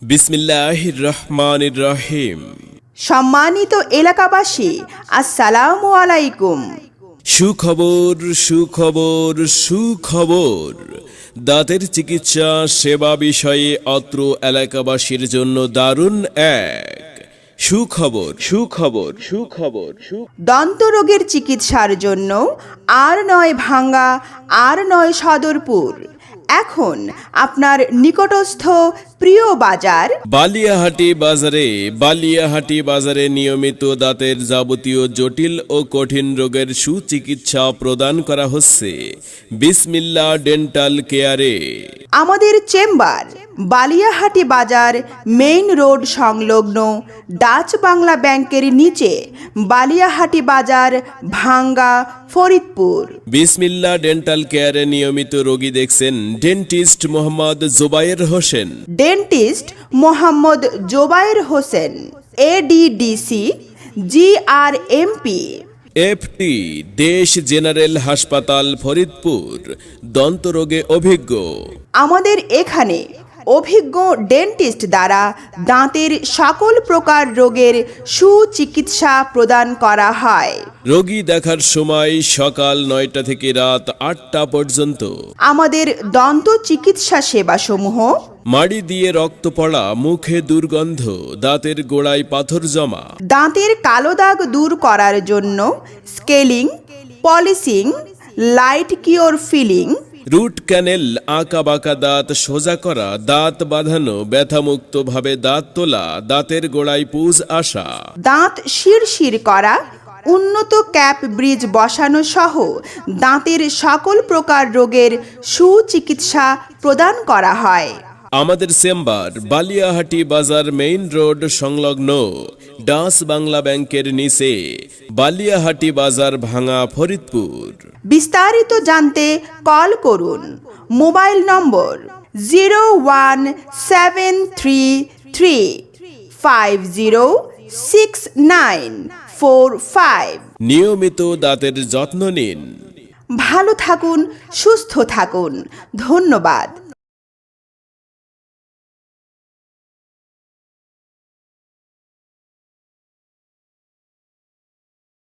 বিসমিল্লাহির রহমানির রহিম। সম্মানিত এলাকাবাসী, আসসালামু আলাইকুম। সুখবর সুখবর সুখবর, দাঁতের চিকিৎসা সেবা বিষয়ে অত্র এলাকাবাসীর জন্য দারুণ এক সুখবর সুখবর সুখবর। দন্ত রোগের চিকিৎসার জন্য আর নয় ভাঙ্গা, আর নয় সদরপুর, এখন আপনার নিকটস্থ প্রিয় বাজার বালিয়াহাটি বাজারে নিয়মিত দাঁতের যাবতীয় জটিল ও কঠিন রোগের সুচিকিৎসা প্রদান করা হচ্ছে বিসমিল্লাহ ডেন্টাল কেয়ারে। আমাদের চেম্বার বালিয়াহাটি বাজার মেইন রোড সংলগ্ন ডাচ বাংলা ব্যাংকের নিচে, বালিয়াহাটি বাজার, ভাঙ্গা, ফরিদপুর। বিসমিল্লাহ ডেন্টাল কেয়ারে নিয়মিত রোগী দেখছেন dentist Mohammad Jobayer Hossain. Dentist Mohammad Jobayer Hossain, ADDC, GRMP, FT, Desh general হাসপাতাল ফরিদপুর, দন্তরোগে অভিজ্ঞ। আমাদের এখানে অভিজ্ঞ ডেন্টিস্ট দ্বারা দাঁতের সকল প্রকার রোগের সুচিকিৎসা প্রদান করা হয়। রোগী দেখার সময় সকাল 9টা থেকে রাত 8টা পর্যন্ত। আমাদের দন্ত চিকিৎসা সেবাসমূহ: মাড়ি দিয়ে রক্ত পড়া, মুখে দুর্গন্ধ, দাঁতের গোড়ায় পাথর জমা, দাঁতের কালো দাগ দূর করার জন্য scaling, polishing, light cure filling, root canal, আঁকা বাঁকা দাঁত সোজা করা, দাঁত বাঁধানো, ব্যথামুক্ত ভাবে দাঁত তোলা, দাঁতের গোড়ায় পুঁজ আসা, দাঁত শিরশির করা, উন্নত ক্যাপ ব্রিজ বসানো সহ দাঁতের সকল প্রকার রোগের সুচিকিৎসা প্রদান করা হয়। আমাদের চেম্বার বালিয়াহাটি বাজার মেইন রোড সংলগ্ন ডাচ বাংলা ব্যাংকের নিচে, বালিয়াহাটি বাজার, ভাঙ্গা, ফরিদপুর। বিস্তারিত জানতে কল করুন মোবাইল নম্বর 01733506945। নিয়মিত দাঁতের যত্ন নিন। ভালো থাকুন, সুস্থ থাকুন। ধন্যবাদ।